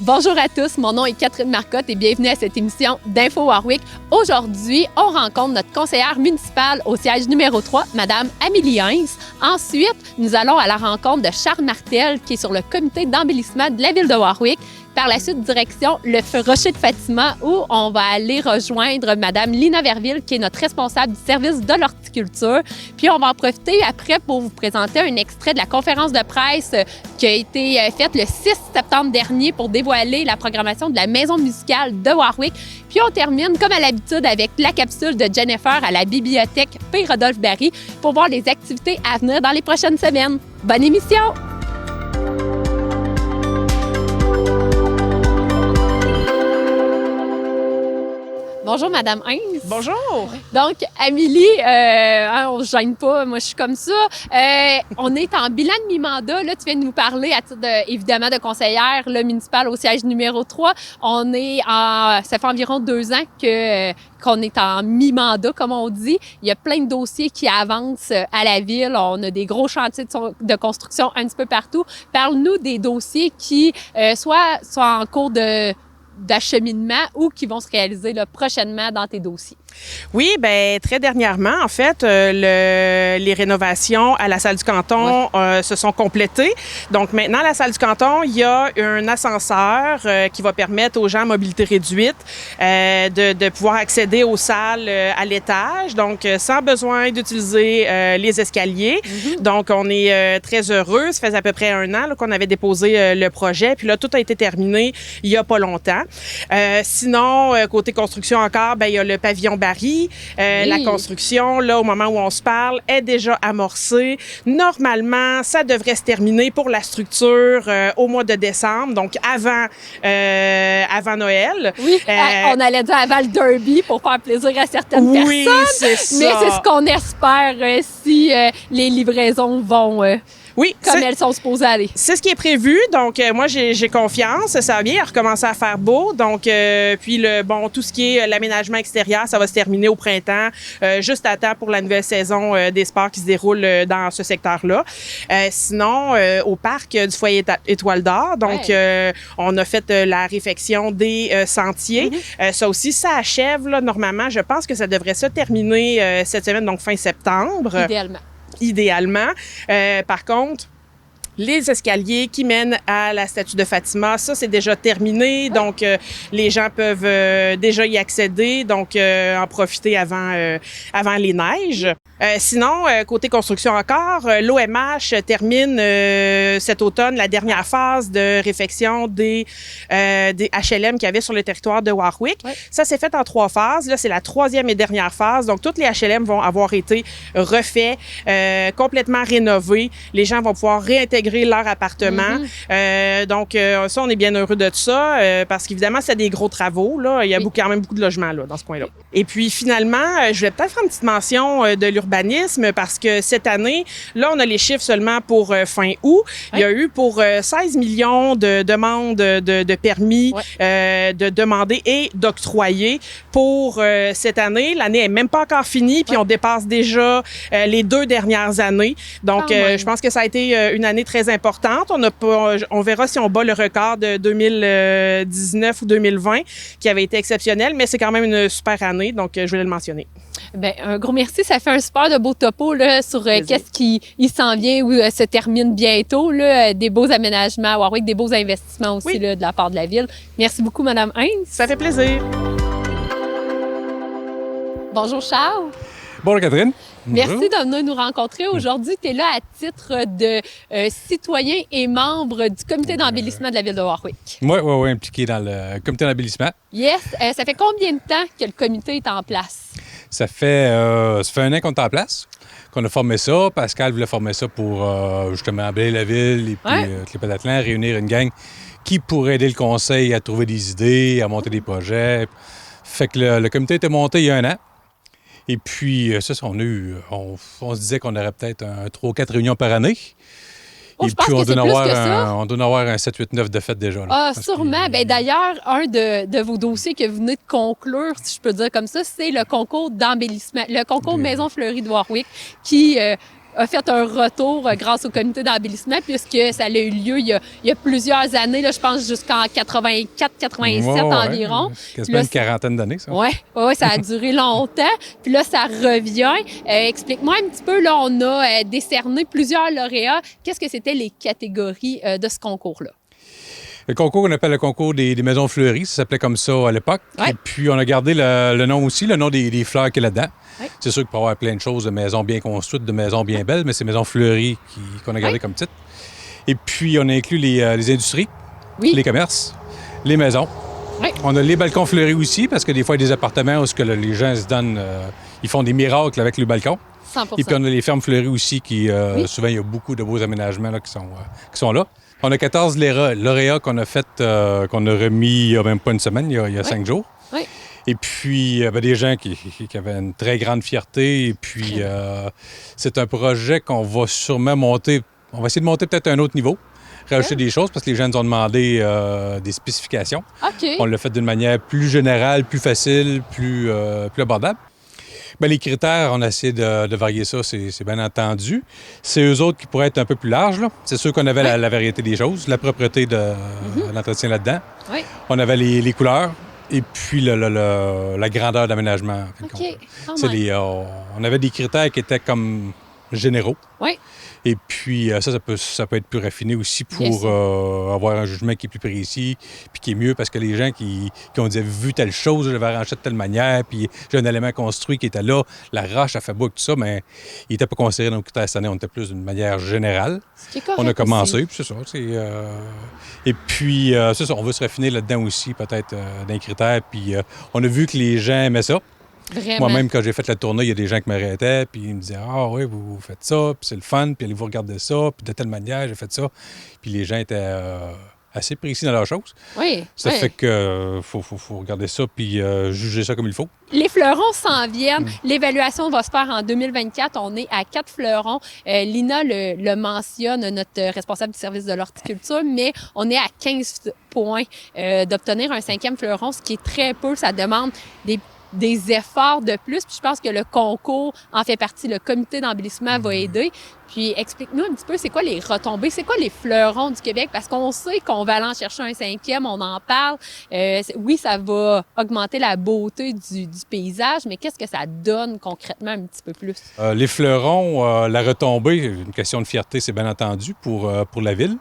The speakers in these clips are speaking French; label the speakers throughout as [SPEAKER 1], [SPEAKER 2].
[SPEAKER 1] Bonjour à tous, mon nom est Catherine Marcotte et bienvenue à cette émission d'Info Warwick. Aujourd'hui, on rencontre notre conseillère municipale au siège numéro 3, Madame Amélie Heinz. Ensuite, nous allons à la rencontre de Charles Martel, qui est sur le comité d'embellissement de la ville de Warwick. Par la suite, direction le Rocher de Fatima, où on va aller rejoindre Madame Lina Verville, qui est notre responsable du service de l'horticulture. Puis on va en profiter après pour vous présenter un extrait de la conférence de presse qui a été faite le 6 septembre dernier pour dévoiler la programmation de la maison musicale de Warwick. Puis on termine, comme à l'habitude, avec la capsule de Jennifer à la bibliothèque P. Rodolphe Barry pour voir les activités à venir dans les prochaines semaines. Bonne émission! Bonjour, Madame Heinz.
[SPEAKER 2] Bonjour.
[SPEAKER 1] Donc, Amélie, on ne se gêne pas, moi je suis comme ça. On est en bilan de mi-mandat. Là, tu viens de nous parler, à titre évidemment de conseillère municipale au siège numéro 3. Ça fait environ 2 ans qu'on est en mi-mandat, comme on dit. Il y a plein de dossiers qui avancent à la ville. On a des gros chantiers de construction un petit peu partout. Parle-nous des dossiers qui soit sont en cours d'acheminement ou qui vont se réaliser là, prochainement dans tes dossiers.
[SPEAKER 2] Oui, bien, très dernièrement, en fait, les rénovations à la salle du canton se sont complétées. Donc, maintenant, à la salle du canton, il y a un ascenseur qui va permettre aux gens à mobilité réduite de pouvoir accéder aux salles à l'étage, donc sans besoin d'utiliser les escaliers. Mm-hmm. Donc, on est très heureux. Ça faisait à peu près 1 an là, qu'on avait déposé le projet. Puis là, tout a été terminé il n'y a pas longtemps. Sinon, côté construction encore, bien, il y a le pavillon Barry. Oui. La construction, là, au moment où on se parle, est déjà amorcée. Normalement, ça devrait se terminer pour la structure au mois de décembre, donc avant Noël.
[SPEAKER 1] Oui, on allait dire avant le derby pour faire plaisir à certaines personnes.
[SPEAKER 2] Oui, c'est ça.
[SPEAKER 1] Mais c'est ce qu'on espère si les livraisons vont...
[SPEAKER 2] Oui,
[SPEAKER 1] comme elles sont supposées aller.
[SPEAKER 2] C'est ce qui est prévu. Donc, moi, j'ai confiance. Ça va bien recommencer à faire beau. Donc, puis, tout ce qui est l'aménagement extérieur, ça va se terminer au printemps, juste à temps pour la nouvelle saison des sports qui se déroule dans ce secteur-là. Sinon, au parc du foyer Étoile d'Or, donc, on a fait la réfection des sentiers. Mm-hmm. Ça aussi, ça achève, là, normalement. Je pense que ça devrait se terminer cette semaine, donc fin septembre. Idéalement. Par contre, les escaliers qui mènent à la statue de Fatima, ça, c'est déjà terminé. Donc, les gens peuvent déjà y accéder, donc en profiter avant les neiges. Sinon, côté construction encore, l'OMH termine cet automne la dernière phase de réfection des HLM qu'il y avait sur le territoire de Warwick. Oui. Ça s'est fait en 3 phases. Là, c'est la 3e et dernière phase. Donc, toutes les HLM vont avoir été refaits, complètement rénovés. Les gens vont pouvoir réintégrer leur appartement. Mm-hmm. Donc, ça, on est bien heureux de ça parce qu'évidemment, c'est des gros travaux. Là. Il y a quand même beaucoup de logements là, dans ce coin-là. Et puis, finalement, je vais peut-être faire une petite mention de l'urbanisme parce que cette année, là, on a les chiffres seulement pour fin août. Il y a eu pour 16 millions de demandes de permis de demander et d'octroyer pour cette année. L'année est même pas encore finie, puis on dépasse déjà les 2 dernières années. Donc, je pense que ça a été une année très importante. On verra si on bat le record de 2019 ou 2020, qui avait été exceptionnel, mais c'est quand même une super année, donc je voulais le mentionner.
[SPEAKER 1] Bien, un gros merci. Ça fait un super de beau topo là, sur qu'est-ce qui s'en vient ou se termine bientôt. Là, des beaux aménagements à Warwick, des beaux investissements aussi là, de la part de la ville. Merci beaucoup, Mme Heinz.
[SPEAKER 2] Ça fait plaisir.
[SPEAKER 1] Bonjour, Charles.
[SPEAKER 3] Bonjour, Catherine.
[SPEAKER 1] Merci de venir nous rencontrer. Aujourd'hui, tu es là à titre de citoyen et membre du comité d'embellissement de la ville de Warwick.
[SPEAKER 3] Oui, impliqué dans le comité d'embellissement.
[SPEAKER 1] Yes. Ça fait combien de temps que le comité est en place?
[SPEAKER 3] Ça fait 1 an qu'on est en place, qu'on a formé ça. Pascal voulait former ça pour justement embellir la ville et puis les Patatlans, réunir une gang qui pourrait aider le conseil à trouver des idées, à monter des projets. Fait que le comité était monté il y a 1 an. Et puis, ça, on se disait qu'on aurait peut-être 3 ou 4 réunions par année.
[SPEAKER 1] Oh,
[SPEAKER 3] et puis, on doit en avoir un 7, 8, 9 de fait déjà. Là,
[SPEAKER 1] ah, sûrement. Bien, d'ailleurs, un de vos dossiers que vous venez de conclure, si je peux dire comme ça, c'est le concours d'embellissement, le concours Maison Fleurie de Warwick, qui a fait un retour grâce au comité d'embellissement, puisque ça a eu lieu il y a plusieurs années, là, je pense jusqu'en 84-87 environ.
[SPEAKER 3] Quasiment une quarantaine d'années, ça.
[SPEAKER 1] Oui, ça a duré longtemps. Puis là, ça revient. Explique-moi un petit peu, là, on a décerné plusieurs lauréats. Qu'est-ce que c'était les catégories de ce concours-là?
[SPEAKER 3] Le concours qu'on appelle le concours des maisons fleuries, ça s'appelait comme ça à l'époque.
[SPEAKER 1] Ouais.
[SPEAKER 3] Et puis, on a gardé le nom aussi, le nom des fleurs qu'il y a là-dedans.
[SPEAKER 1] Ouais.
[SPEAKER 3] C'est sûr qu'il peut y avoir plein de choses, de maisons bien construites, de maisons bien belles, mais c'est maisons fleuries qu'on a gardé comme titre. Et puis, on a inclus les industries, les commerces, les maisons.
[SPEAKER 1] Oui.
[SPEAKER 3] On a les balcons fleuris aussi, parce que des fois, il y a des appartements où les gens se donnent, ils font des miracles avec le balcon.
[SPEAKER 1] 100%.
[SPEAKER 3] Et puis, on a les fermes fleuries aussi, qui souvent, il y a beaucoup de beaux aménagements là, qui sont là. On a 14 lauréats qu'on a qu'on a remis il n'y a même pas une semaine, il y a 5 jours.
[SPEAKER 1] Oui.
[SPEAKER 3] Et puis, des gens qui avaient une très grande fierté. Et puis, c'est un projet qu'on va sûrement monter. On va essayer de monter peut-être à un autre niveau, rajouter des choses, parce que les gens nous ont demandé des spécifications.
[SPEAKER 1] OK.
[SPEAKER 3] On l'a fait d'une manière plus générale, plus facile, plus abordable. Bien, les critères, on a essayé de varier ça, c'est bien entendu. C'est eux autres qui pourraient être un peu plus larges, là. C'est sûr qu'on avait la variété des choses, la propreté de l'entretien là-dedans.
[SPEAKER 1] Oui.
[SPEAKER 3] On avait les couleurs et puis la grandeur d'aménagement.
[SPEAKER 1] OK.
[SPEAKER 3] On avait des critères qui étaient comme généraux.
[SPEAKER 1] Oui.
[SPEAKER 3] Et puis, ça peut être plus raffiné aussi pour avoir un jugement qui est plus précis puis qui est mieux, parce que les gens qui ont dit « vu telle chose, je vais arranger de telle manière, puis j'ai un élément construit qui était là, la roche, ça fait beau, tout ça », mais il n'était pas considéré dans le critère cette année, on était plus d'une manière générale. On a commencé, puis c'est ça. Et puis, c'est ça, on veut se raffiner là-dedans aussi, peut-être, dans les critères, puis on a vu que les gens aimaient ça.
[SPEAKER 1] Vraiment.
[SPEAKER 3] Moi-même, quand j'ai fait la tournée, il y a des gens qui m'arrêtaient, puis ils me disaient « Ah oui, vous faites ça, puis c'est le fun, puis allez-vous regarder ça, puis de telle manière, j'ai fait ça. » Puis les gens étaient assez précis dans leurs choses.
[SPEAKER 1] Oui.
[SPEAKER 3] Ça fait que faut regarder ça, puis juger ça comme il faut.
[SPEAKER 1] Les fleurons s'en viennent. L'évaluation va se faire en 2024. On est à 4 fleurons. Lina le mentionne, notre responsable du service de l'horticulture, mais on est à 15 points d'obtenir un 5e fleuron, ce qui est très peu. Ça demande des efforts de plus. Puis je pense que le concours en fait partie. Le comité d'embellissement va aider. Puis explique-nous un petit peu, c'est quoi les retombées? C'est quoi les fleurons du Québec? Parce qu'on sait qu'on va aller en chercher un 5e, on en parle. Oui, ça va augmenter la beauté du paysage, mais qu'est-ce que ça donne concrètement un petit peu plus?
[SPEAKER 3] Les fleurons, la retombée, une question de fierté, c'est bien entendu pour la ville.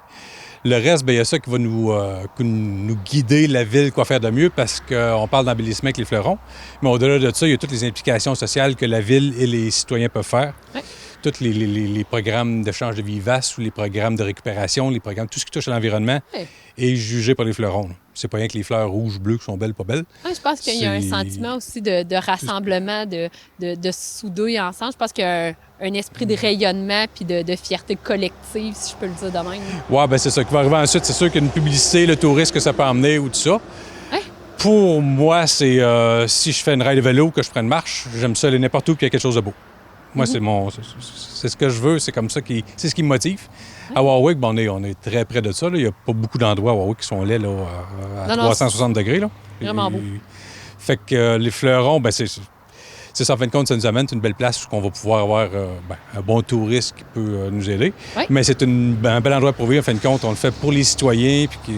[SPEAKER 3] Le reste, bien, il y a ça qui va nous guider la ville, quoi faire de mieux, parce qu'on parle d'embellissement avec les fleurons. Mais au-delà de ça, il y a toutes les implications sociales que la ville et les citoyens peuvent faire.
[SPEAKER 1] Oui.
[SPEAKER 3] Tous les programmes d'échange de vivaces ou les programmes de récupération, tout ce qui touche à l'environnement est jugé par les fleurons. C'est pas rien que les fleurs rouges, bleues qui sont belles, pas belles.
[SPEAKER 1] Oui, je pense qu'il y a un sentiment aussi de rassemblement, de souder ensemble. Je pense qu'il y a un esprit de rayonnement puis de fierté collective, si je peux le dire de même.
[SPEAKER 3] Oui, bien c'est ça qui va arriver ensuite. C'est sûr qu'il y a une publicité, le tourisme que ça peut emmener ou tout ça.
[SPEAKER 1] Ouais.
[SPEAKER 3] Pour moi, c'est si je fais une ride de vélo, que je prenne marche, j'aime ça aller n'importe où puis il y a quelque chose de beau. Moi, c'est ce que je veux, c'est comme ça c'est ce qui me motive. À Warwick, on est très près de ça. Là. Il n'y a pas beaucoup d'endroits à Warwick qui sont laids là, à 360 degrés. Là.
[SPEAKER 1] Vraiment beau.
[SPEAKER 3] Fait que les fleurons, c'est ça, en fin de compte, ça nous amène une belle place où on va pouvoir avoir un bon touriste qui peut nous aider. Oui. Mais c'est un bel endroit pour vivre, en fin de compte. On le fait pour les citoyens, puis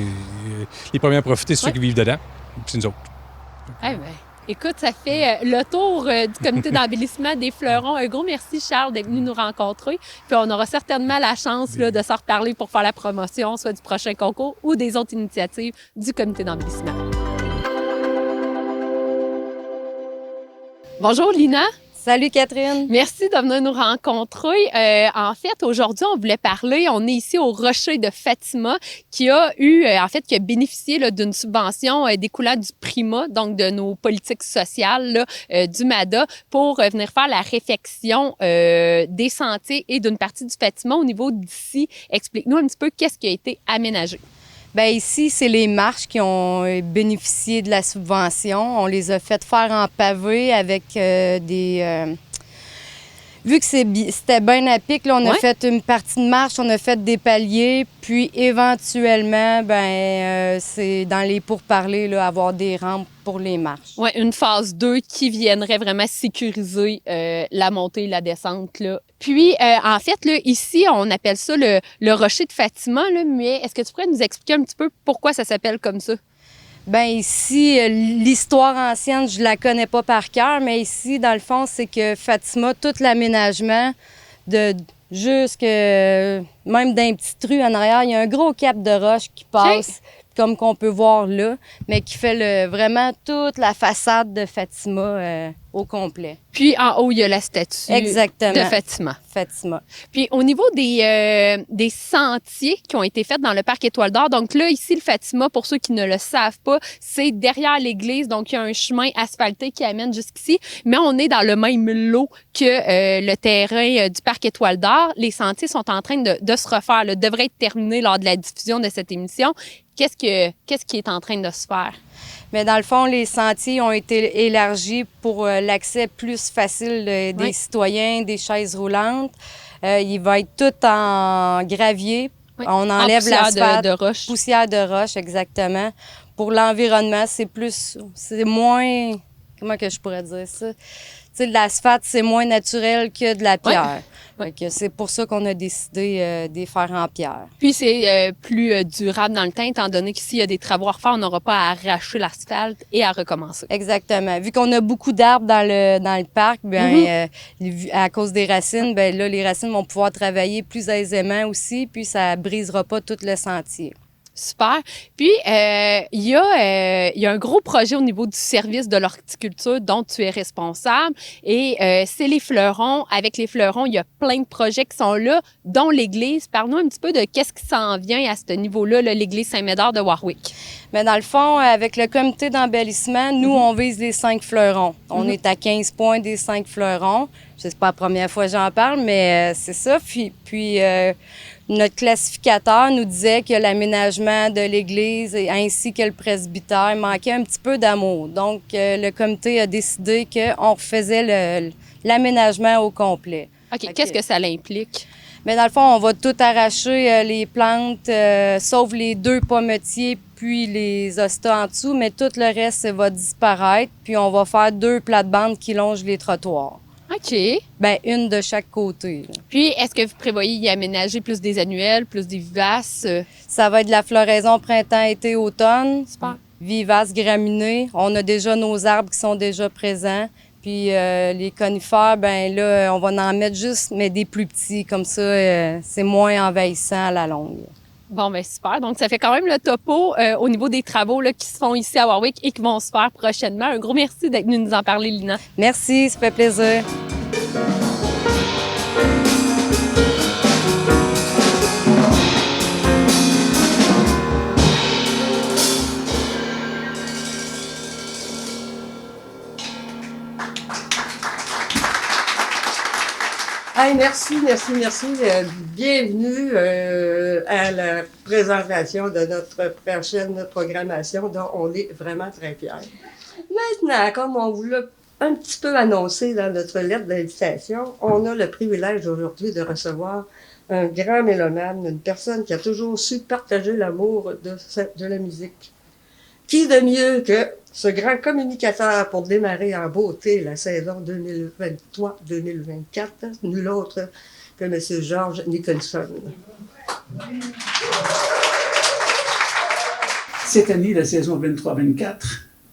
[SPEAKER 3] les premiers à profiter, c'est ceux qui vivent dedans, puis c'est nous autres.
[SPEAKER 1] Écoute, ça fait le tour du comité d'embellissement des fleurons. Un gros merci, Charles, d'être venu nous rencontrer. Puis on aura certainement la chance là, de s'en reparler pour faire la promotion, soit du prochain concours ou des autres initiatives du comité d'embellissement. Bonjour, Lina.
[SPEAKER 4] Salut Catherine.
[SPEAKER 1] Merci de venir nous rencontrer. En fait, aujourd'hui, on voulait parler, on est ici au Rocher de Fatima qui a bénéficié là, d'une subvention découlant du PRIMA, donc de nos politiques sociales là, du MADA, pour venir faire la réfection des sentiers et d'une partie du Fatima au niveau d'ici. Explique-nous un petit peu qu'est-ce qui a été aménagé.
[SPEAKER 4] Bien, ici, c'est les marches qui ont bénéficié de la subvention. On les a fait faire en pavé avec vu que c'était bien à pic, là, on a fait une partie de marche, on a fait des paliers, puis éventuellement, c'est dans les pourparlers, là, avoir des rampes pour les marches.
[SPEAKER 1] Oui, une phase 2 qui viendrait vraiment sécuriser la montée et la descente, là. Puis, en fait, là, ici, on appelle ça le rocher de Fatima, là, mais est-ce que tu pourrais nous expliquer un petit peu pourquoi ça s'appelle comme ça?
[SPEAKER 4] Bien, ici, l'histoire ancienne, je la connais pas par cœur, mais ici, dans le fond, c'est que Fatima, tout l'aménagement, jusque même d'un petit rue en arrière, il y a un gros cap de roche qui passe, comme qu'on peut voir là, mais qui fait vraiment toute la façade de Fatima au complet.
[SPEAKER 1] Puis, en haut, il y a la statue de Fatima. Puis, au niveau des sentiers qui ont été faits dans le parc Étoile d'Or, donc là, ici, le Fatima, pour ceux qui ne le savent pas, c'est derrière l'église, donc il y a un chemin asphalté qui amène jusqu'ici, mais on est dans le même lot que le terrain du parc Étoile d'Or. Les sentiers sont en train de se refaire, là, devraient être terminés lors de la diffusion de cette émission. Qu'est-ce qui est en train de se faire?
[SPEAKER 4] Mais dans le fond, les sentiers ont été élargis pour l'accès plus facile des citoyens, des chaises roulantes. Il va être tout en gravier. Oui. On enlève l'asphalte.
[SPEAKER 1] De roche.
[SPEAKER 4] Poussière de roche, exactement. Pour l'environnement, c'est moins... Comment que je pourrais dire ça? Tu sais, l'asphalte, c'est moins naturel que de la pierre. Oui. C'est pour ça qu'on a décidé de les faire en pierre.
[SPEAKER 1] Puis c'est plus durable dans le temps, étant donné qu'ici, il y a des travaux à refaire, on n'aura pas à arracher l'asphalte et à recommencer.
[SPEAKER 4] Exactement. Vu qu'on a beaucoup d'arbres dans le parc, à cause des racines, là, les racines vont pouvoir travailler plus aisément aussi, puis ça brisera pas tout le sentier.
[SPEAKER 1] Super. Puis, il y a un gros projet au niveau du service de l'horticulture dont tu es responsable et c'est les fleurons. Avec les fleurons, il y a plein de projets qui sont là, dont l'église. Parle-nous un petit peu de qu'est-ce qui s'en vient à ce niveau-là, là, l'église Saint-Médard de Warwick.
[SPEAKER 4] Mais dans le fond, avec le comité d'embellissement, nous, on vise les 5 fleurons. On est à 15 points des 5 fleurons. C'est pas la première fois que j'en parle, mais c'est ça. Puis notre classificateur nous disait que l'aménagement de l'église ainsi que le presbytère manquait un petit peu d'amour. Donc, le comité a décidé qu'on refaisait l'aménagement au complet.
[SPEAKER 1] OK. Qu'est-ce que ça l'implique?
[SPEAKER 4] Mais dans le fond, on va tout arracher, les plantes, sauf les 2 pommetiers puis les hostas en dessous, mais tout le reste va disparaître. Puis on va faire 2 plates-bandes qui longent les trottoirs.
[SPEAKER 1] OK.
[SPEAKER 4] Bien, une de chaque côté. Là.
[SPEAKER 1] Puis, est-ce que vous prévoyez y aménager plus des annuels, plus des vivaces?
[SPEAKER 4] Ça va être de la floraison printemps, été, automne.
[SPEAKER 1] Super.
[SPEAKER 4] Vivaces, graminées. On a déjà nos arbres qui sont déjà présents. Puis les conifères, ben là, on va en mettre juste, mais des plus petits. Comme ça, c'est moins envahissant à la longue.
[SPEAKER 1] Bon, ben super. Donc, ça fait quand même le topo au niveau des travaux là, qui se font ici à Warwick et qui vont se faire prochainement. Un gros merci d'être venu nous en parler, Lina.
[SPEAKER 4] Merci, ça fait plaisir.
[SPEAKER 5] Hey, merci. Bienvenue à la présentation de notre prochaine programmation dont on est vraiment très fiers. Maintenant, comme on vous l'a un petit peu annoncé dans notre lettre d'invitation, on a le privilège aujourd'hui de recevoir un grand mélomane, une personne qui a toujours su partager l'amour de la musique. Qui de mieux que ce grand communicateur pour démarrer en beauté la saison 2023-2024, nul autre que M. George Nicholson.
[SPEAKER 6] Cette année, la saison 23-24,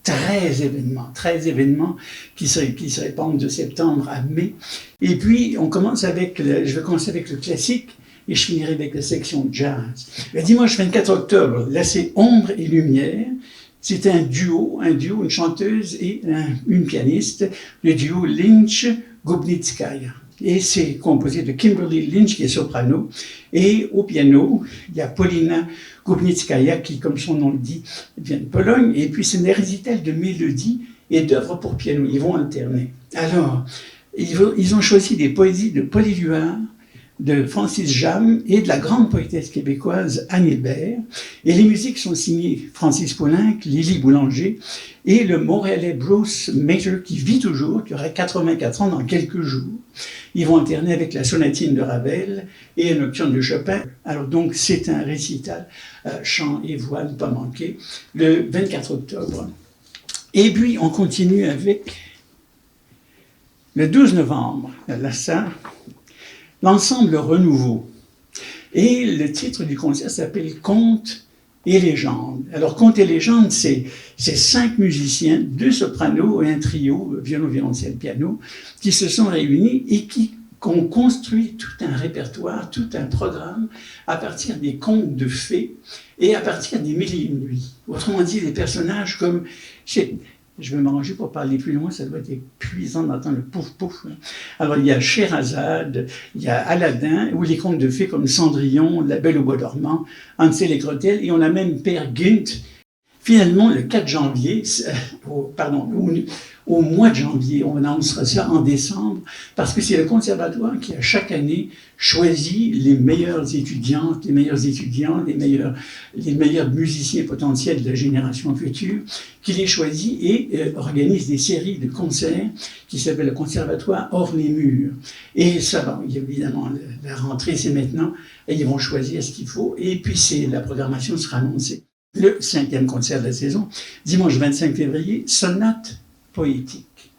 [SPEAKER 6] 13 événements qui se répandent de septembre à mai. Et puis, je vais commencer avec le classique et je finirai avec la section jazz. Le dimanche 24 octobre, là, c'est Ombre et Lumière. C'est un duo, une chanteuse et une pianiste, le duo Lynch-Gubnitskaya. Et c'est composé de Kimberly Lynch, qui est soprano, et au piano, il y a Paulina Gubnitskaya, qui, comme son nom le dit, vient de Pologne, et puis c'est un récital de mélodies et d'œuvres pour piano. Ils vont alterner. Alors, ils ont choisi des poésies de Paul Éluard, de Francis Jam et de la grande poétesse québécoise Anne Hébert. Et les musiques sont signées Francis Poulenc, Lily Boulanger et le Montréalais Bruce Mater qui vit toujours, qui aurait 84 ans dans quelques jours. Ils vont alterner avec la sonatine de Ravel et la nocturne de Chopin. Alors donc c'est un récital, chant et voix, ne pas manquer, le 24 octobre. Et puis on continue avec le 12 novembre, là ça, l'ensemble Renouveau. Et le titre du concert s'appelle Contes et légendes. Alors, Contes et légendes, c'est 5 musiciens, 2 sopranos et un trio, violon, violoncelle, piano, qui se sont réunis et qui ont construit tout un répertoire, tout un programme à partir des contes de fées et à partir des Mille et une nuits. Autrement dit, des personnages comme... Je vais m'arranger pour parler plus loin, ça doit être épuisant d'entendre le pouf-pouf. Alors, il y a Scheherazade, il y a Aladdin, ou les contes de fées comme Cendrillon, La Belle au bois dormant, Hansel et Gretel, et on a même Père Gynt. Finalement, le 4 janvier, au mois de janvier, on annoncera ça en décembre, parce que c'est le conservatoire qui, à chaque année, choisit les meilleures étudiantes, les meilleurs étudiants, les meilleurs musiciens potentiels de la génération future, qui les choisit et organise des séries de concerts qui s'appellent le conservatoire hors les murs. Et ça va, évidemment, la rentrée, c'est maintenant, et ils vont choisir ce qu'il faut, et puis la programmation sera annoncée. Le 5e concert de la saison, dimanche 25 février, sonate poétique.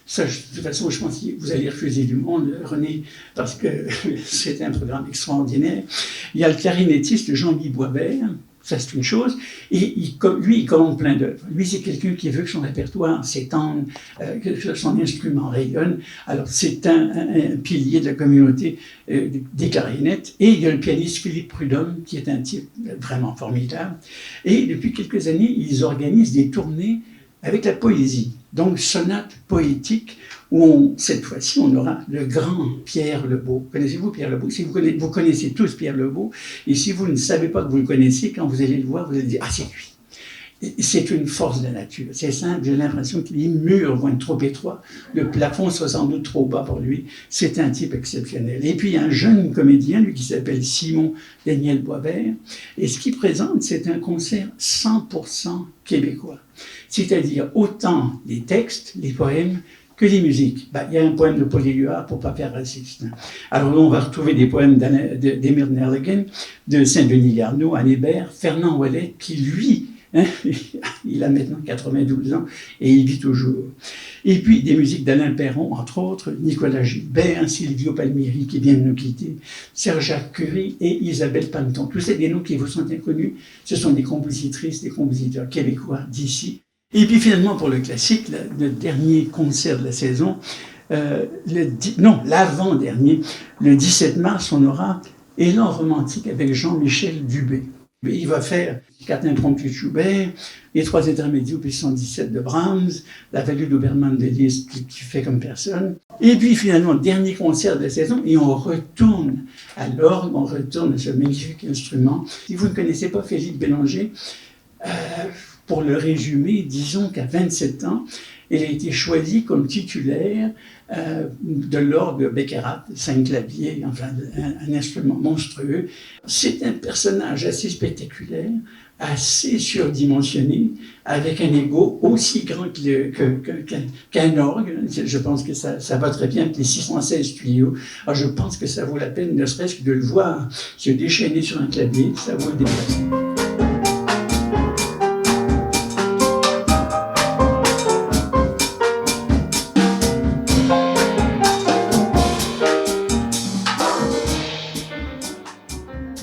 [SPEAKER 6] Ça, de toute façon, je pense que vous allez refuser du monde, René, parce que c'est un programme extraordinaire. Il y a le clarinettiste Jean-Guy Boisvert, ça c'est une chose, et lui, il commande plein d'œuvres. Lui, c'est quelqu'un qui veut que son répertoire s'étende, que son instrument rayonne. Alors, c'est un pilier de la communauté des clarinettes. Et il y a le pianiste Philippe Prudhomme, qui est un type vraiment formidable. Et depuis quelques années, ils organisent des tournées avec la poésie. Donc, sonate poétique, où cette fois-ci, on aura le grand Pierre Lebeau. Connaissez-vous Pierre Lebeau? Si vous connaissez tous Pierre Lebeau, et si vous ne savez pas que vous le connaissez, quand vous allez le voir, vous allez dire « Ah, c'est lui !» C'est une force de la nature. C'est simple, j'ai l'impression que les murs vont être trop étroits, le plafond sera sans doute trop bas pour lui. C'est un type exceptionnel. Et puis, il y a un jeune comédien, lui, qui s'appelle Simon Daniel Boisvert, et ce qu'il présente, c'est un concert 100% québécois. C'est-à-dire autant les textes, les poèmes, que les musiques. Il y a un poème de Paul Éluard pour ne pas faire raciste. Alors là, on va retrouver des poèmes d'Émile Nerligan, de Saint-Denis Garneau, Anne Hébert, Fernand Ouellet, qui lui, il a maintenant 92 ans et il vit toujours. Et puis des musiques d'Alain Perron, entre autres, Nicolas Gilbert, Silvio Palmieri qui vient de nous quitter, Serge Curie et Isabelle Panton. Tous ces des noms qui vous sont inconnus, ce sont des compositrices, des compositeurs québécois d'ici. Et puis finalement pour le classique, le dernier concert de la saison, l'avant-dernier, le 17 mars, on aura Élan romantique avec Jean-Michel Dubé. Il va faire 4 impromptus de Schubert, les 3 intermédiaux puis 117 de Brahms, la value d'Obermann de Liszt qui fait comme personne. Et puis finalement, dernier concert de la saison, et on retourne à l'orgue, on retourne à ce magnifique instrument. Si vous ne connaissez pas Philippe Bélanger, pour le résumer, disons qu'à 27 ans, elle a été choisie comme titulaire de l'orgue Becquerat, 5 claviers, enfin un instrument monstrueux. C'est un personnage assez spectaculaire, assez surdimensionné, avec un ego aussi grand qu'un orgue. Je pense que ça va très bien avec les 616 tuyaux. Alors je pense que ça vaut la peine, ne serait-ce que de le voir se déchaîner sur un clavier, ça vaut le déplacement.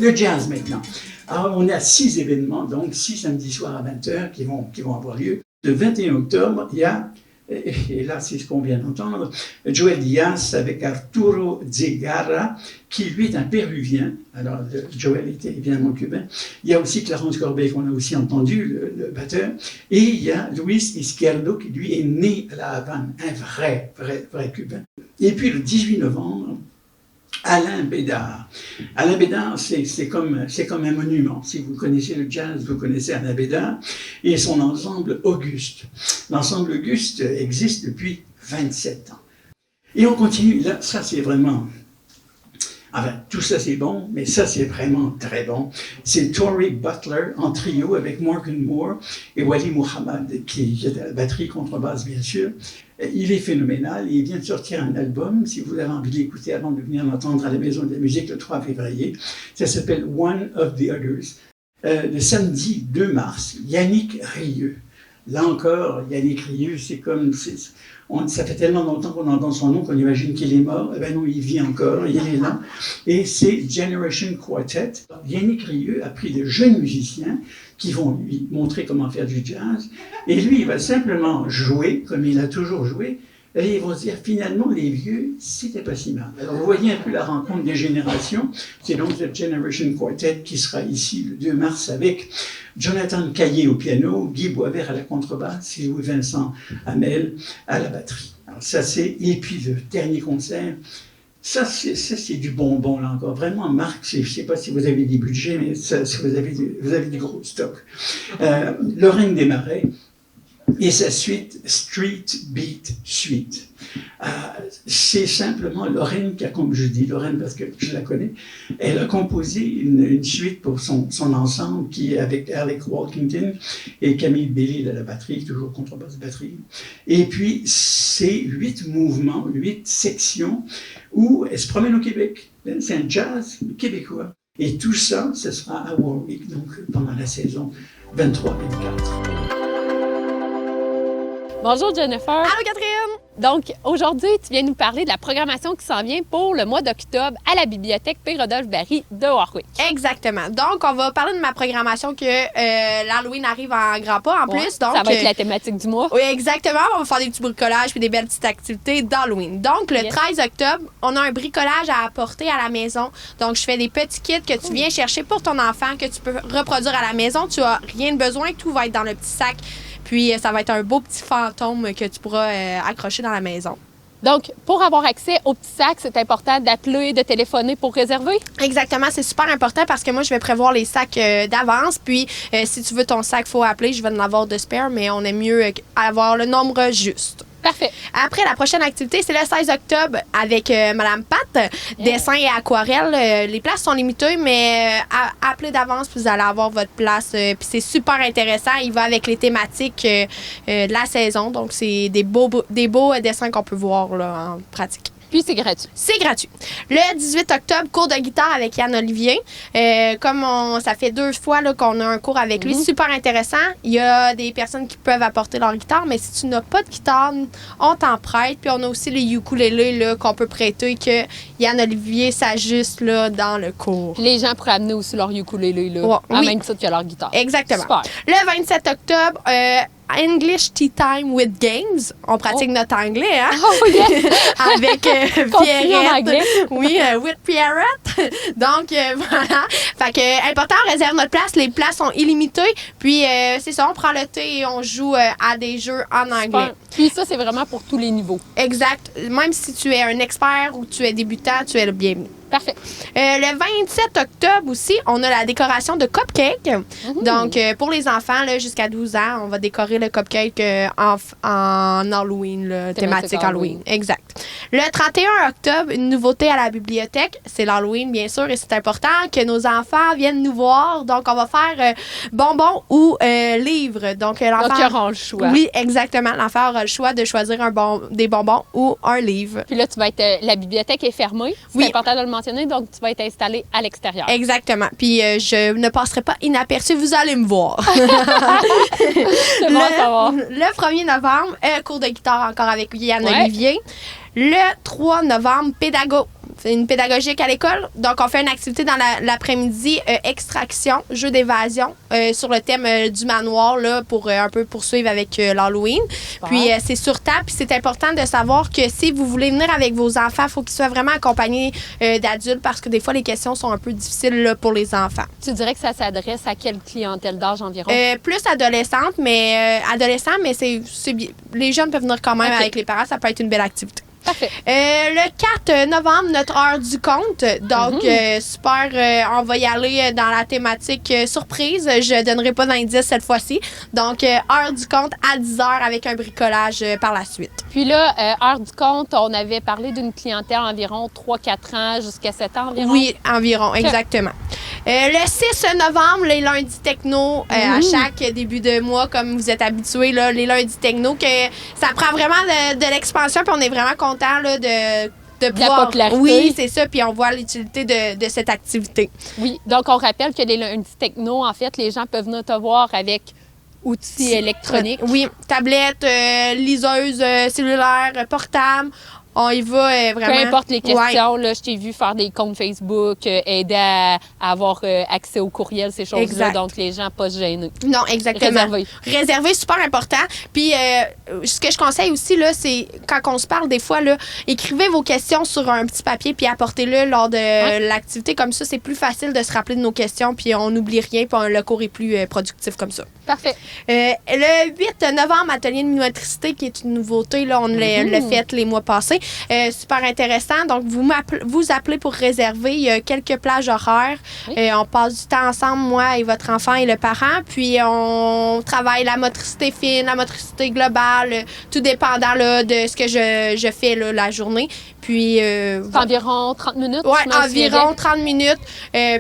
[SPEAKER 6] Le jazz maintenant. Alors, on a 6 événements, donc 6 samedis soirs à 20h qui vont avoir lieu. Le 21 octobre, il y a, et là c'est ce qu'on vient d'entendre, Joel Diaz avec Arturo Zegarra, qui lui est un Péruvien. Alors, Joel était évidemment cubain. Il y a aussi Clarence Corbeil, qu'on a aussi entendu, le batteur. Et il y a Luis Izquierdo, qui lui est né à La Havane, un vrai cubain. Et puis le 18 novembre, Alain Bédard. Alain Bédard, c'est comme un monument. Si vous connaissez le jazz, vous connaissez Alain Bédard et son ensemble Auguste. L'ensemble Auguste existe depuis 27 ans. Et on continue, là, ça c'est vraiment Enfin, tout ça, c'est bon, mais ça, c'est vraiment très bon. C'est Tory Butler en trio avec Morgan Moore et Wali Muhammad, qui est à la batterie, contrebasse, bien sûr. Il est phénoménal. Il vient de sortir un album, si vous avez envie de l'écouter avant de venir l'entendre à la Maison de la Musique le 3 février. Ça s'appelle One of the Others. Le samedi 2 mars, Yannick Rieu. Là encore, Yannick Rieu, c'est comme... ça fait tellement longtemps qu'on entend son nom qu'on imagine qu'il est mort. Eh bien non, il vit encore, il est là. Et c'est Generation Quartet. Yannick Rieu a pris de jeunes musiciens qui vont lui montrer comment faire du jazz. Et lui, il va simplement jouer, comme il a toujours joué. Et ils vont se dire, finalement, les vieux, c'était pas si mal. Alors, vous voyez un peu la rencontre des générations. C'est donc le Generation Quartet qui sera ici le 2 mars avec Jonathan Caillé au piano, Guy Boisvert à la contrebasse et Louis-Vincent Hamel à la batterie. Alors, ça, c'est... Et puis, le dernier concert, ça, c'est du bonbon, là encore. Vraiment, Marc, je sais pas si vous avez des budgets, mais ça, vous avez du gros stock. Lorraine Desmarais, et sa suite, Street Beat Suite. C'est simplement Lorraine qui a, comme je dis Lorraine parce que je la connais, elle a composé une suite pour son ensemble qui est avec Alec Walkington et Camille Bellil à la batterie, toujours contrebasse batterie. Et puis, c'est 8 mouvements, 8 sections où elle se promène au Québec. C'est un jazz québécois. Et tout ça, ce sera à Warwick, donc pendant la saison 23-24.
[SPEAKER 1] Bonjour Jennifer.
[SPEAKER 7] Allô Catherine!
[SPEAKER 1] Donc, aujourd'hui, tu viens nous parler de la programmation qui s'en vient pour le mois d'octobre à la bibliothèque P-Rodolphe-Barry de Warwick.
[SPEAKER 7] Exactement. Donc, on va parler de ma programmation que l'Halloween arrive en grand pas en plus. Donc,
[SPEAKER 1] ça va être la thématique du mois.
[SPEAKER 7] Oui, exactement. On va faire des petits bricolages puis des belles petites activités d'Halloween. Donc, le 13 octobre, on a un bricolage à apporter à la maison. Donc, je fais des petits kits que tu viens chercher pour ton enfant, que tu peux reproduire à la maison. Tu as rien de besoin, tout va être dans le petit sac. Puis, ça va être un beau petit fantôme que tu pourras accrocher dans la maison.
[SPEAKER 1] Donc, pour avoir accès au petit sac, c'est important d'appeler, de téléphoner pour réserver?
[SPEAKER 7] Exactement, c'est super important parce que moi, je vais prévoir les sacs d'avance. Puis, si tu veux ton sac, il faut appeler. Je vais en avoir de spare, mais on aime mieux avoir le nombre juste.
[SPEAKER 1] Parfait.
[SPEAKER 7] Après, la prochaine activité, c'est le 16 octobre avec Madame Pat, dessin et aquarelle. Les places sont limitées, mais appelez d'avance, puis vous allez avoir votre place. Puis c'est super intéressant. Il va avec les thématiques de la saison. Donc, c'est des beaux dessins qu'on peut voir là, en pratique.
[SPEAKER 1] Puis c'est gratuit.
[SPEAKER 7] C'est gratuit. Le 18 octobre, cours de guitare avec Yann Olivier. Comme ça fait 2 fois là, qu'on a un cours avec lui, super intéressant. Il y a des personnes qui peuvent apporter leur guitare, mais si tu n'as pas de guitare, on t'en prête. Puis on a aussi les ukulélés là, qu'on peut prêter, que Yann Olivier s'ajuste là, dans le cours.
[SPEAKER 1] Puis les gens pourraient amener aussi leur ukulélé, là, en même titre que leur guitare.
[SPEAKER 7] Exactement.
[SPEAKER 1] Super.
[SPEAKER 7] Le 27 octobre, English Tea Time with Games. On pratique notre anglais, hein?
[SPEAKER 1] Oh, yes.
[SPEAKER 7] Avec Pierrette. Oui, with Pierrette. Donc, voilà. Fait que, important, on réserve notre place. Les places sont illimitées. Puis, c'est ça, on prend le thé et on joue à des jeux en anglais.
[SPEAKER 1] Super. Puis ça, c'est vraiment pour tous les niveaux.
[SPEAKER 7] Exact. Même si tu es un expert ou tu es débutant, tu es le bienvenu.
[SPEAKER 1] Parfait.
[SPEAKER 7] Le 27 octobre aussi, on a la décoration de cupcake. Donc, pour les enfants là, jusqu'à 12 ans, on va décorer le cupcake en Halloween, là, thématique Halloween. Exact. Le 31 octobre, une nouveauté à la bibliothèque, c'est l'Halloween, bien sûr, et c'est important que nos enfants viennent nous voir. Donc, on va faire bonbons ou livres. Donc, l'enfant...
[SPEAKER 1] ils auront le choix.
[SPEAKER 7] Oui, exactement. L'enfant aura le choix de choisir des bonbons ou un livre.
[SPEAKER 1] Puis là, tu vas être... la bibliothèque est fermée. C'est important de le mentionner. Donc, tu vas être installé à l'extérieur.
[SPEAKER 7] Exactement. Puis, je ne passerai pas inaperçu. Vous allez me voir.
[SPEAKER 1] C'est bon à savoir.
[SPEAKER 7] Le 1er novembre, cours de guitare encore avec Yann Olivier. Le 3 novembre, c'est une pédagogique à l'école. Donc, on fait une activité dans l'après-midi, extraction, jeu d'évasion, sur le thème du manoir, là, pour un peu poursuivre avec l'Halloween. Puis, c'est sur table. Puis, c'est important de savoir que si vous voulez venir avec vos enfants, il faut qu'ils soient vraiment accompagnés d'adultes parce que des fois, les questions sont un peu difficiles là, pour les enfants.
[SPEAKER 1] Tu dirais que ça s'adresse à quelle clientèle d'âge environ?
[SPEAKER 7] Plus adolescente, mais c'est les jeunes peuvent venir quand même avec les parents. Ça peut être une belle activité.
[SPEAKER 1] Parfait.
[SPEAKER 7] Le 4 novembre, notre heure du compte. Donc, super, on va y aller dans la thématique surprise. Je donnerai pas d'indice cette fois-ci. Donc, heure du compte à 10h avec un bricolage par la suite.
[SPEAKER 1] Puis là, heure du compte, on avait parlé d'une clientèle environ 3-4 ans jusqu'à 7 ans environ.
[SPEAKER 7] Oui, environ, exactement. Le 6 novembre, les lundis techno, à chaque début de mois, comme vous êtes habitués, là, les lundis techno, que ça prend vraiment de l'expansion, puis on est vraiment content là, de pouvoir...
[SPEAKER 1] la popularité.
[SPEAKER 7] Oui, c'est ça, puis on voit l'utilité de cette activité.
[SPEAKER 1] Oui, donc on rappelle que les lundis techno, en fait, les gens peuvent venir te voir avec outils électroniques.
[SPEAKER 7] Oui, tablette, liseuse cellulaire, portable. On y va vraiment.
[SPEAKER 1] Peu importe les questions, là, je t'ai vu faire des comptes Facebook, aider à avoir accès au courriel, ces choses-là.
[SPEAKER 7] Exact.
[SPEAKER 1] Donc, les gens pas se gêner.
[SPEAKER 7] Non, exactement.
[SPEAKER 1] Réserver.
[SPEAKER 7] Réserver, super important. Puis, ce que je conseille aussi, là, c'est quand on se parle des fois, là, écrivez vos questions sur un petit papier puis apportez-le lors de l'activité. Comme ça, c'est plus facile de se rappeler de nos questions puis on n'oublie rien puis le cours est plus productif comme ça.
[SPEAKER 1] Parfait.
[SPEAKER 7] Le 8 novembre, atelier de minumotricité, qui est une nouveauté, là, on l'a fait les mois passés. Super intéressant. Donc, vous appelez pour réserver. Il y a quelques plages horaires.
[SPEAKER 1] Oui.
[SPEAKER 7] On passe du temps ensemble, moi et votre enfant et le parent. Puis, on travaille la motricité fine, la motricité globale, tout dépendant là, de ce que je fais là, la journée. Puis,
[SPEAKER 1] C'est environ 30 minutes.
[SPEAKER 7] oui,
[SPEAKER 1] je m'en souviens
[SPEAKER 7] environ 30 minutes.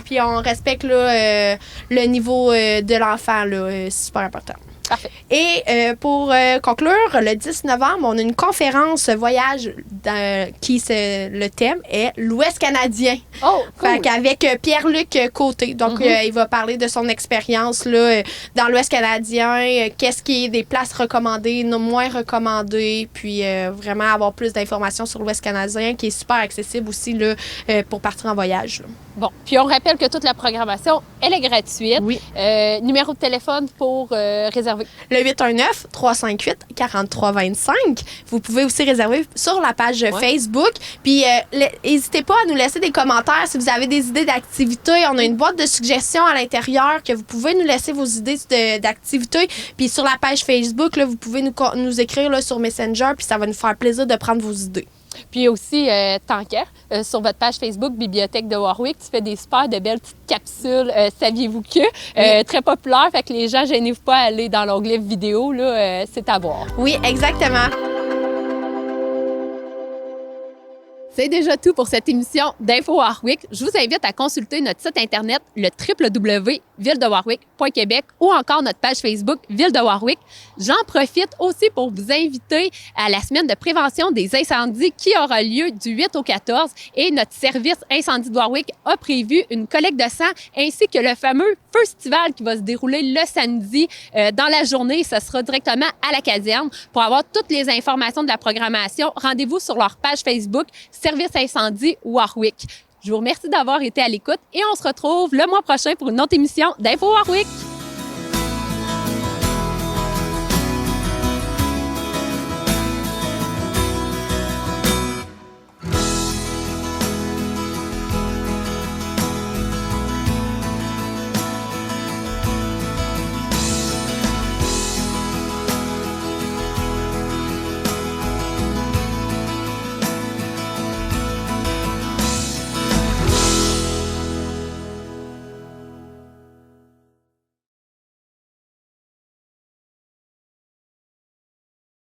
[SPEAKER 7] Puis, on respecte là, le niveau de l'enfant. Là, c'est super important.
[SPEAKER 1] Parfait.
[SPEAKER 7] Et pour conclure, le 10 novembre, on a une conférence voyage le thème est l'Ouest canadien.
[SPEAKER 1] Oh, cool.
[SPEAKER 7] Fait qu'avec Pierre-Luc Côté. Donc, il va parler de son expérience là, dans l'Ouest canadien, qu'est-ce qui est des places recommandées, non moins recommandées, puis vraiment avoir plus d'informations sur l'Ouest canadien qui est super accessible aussi là, pour partir en voyage. Là.
[SPEAKER 1] Bon, puis on rappelle que toute la programmation, elle est gratuite.
[SPEAKER 7] Oui.
[SPEAKER 1] Numéro de téléphone pour réserver.
[SPEAKER 7] Le 819-358-4325. Vous pouvez aussi réserver sur la page Facebook. Puis, n'hésitez pas à nous laisser des commentaires si vous avez des idées d'activités. On a une boîte de suggestions à l'intérieur que vous pouvez nous laisser vos idées d'activités. Puis, sur la page Facebook, là, vous pouvez nous écrire là, sur Messenger. Puis, ça va nous faire plaisir de prendre vos idées.
[SPEAKER 1] Puis aussi, tant qu'à, sur votre page Facebook Bibliothèque de Warwick, tu fais des super de belles petites capsules, saviez-vous que, très populaires, fait que les gens, gênez-vous pas à aller dans l'onglet vidéo, là, c'est à voir.
[SPEAKER 7] Oui, exactement.
[SPEAKER 1] C'est déjà tout pour cette émission d'Info Warwick. Je vous invite à consulter notre site Internet, le www.villedewarwick.québec ou encore notre page Facebook Ville de Warwick. J'en profite aussi pour vous inviter à la semaine de prévention des incendies qui aura lieu du 8 au 14 et notre service Incendie de Warwick a prévu une collecte de sang ainsi que le fameux festival qui va se dérouler le samedi dans la journée. Ce sera directement à la caserne. Pour avoir toutes les informations de la programmation, rendez-vous sur leur page Facebook Service Incendie Warwick. Je vous remercie d'avoir été à l'écoute et on se retrouve le mois prochain pour une autre émission d'Info Warwick.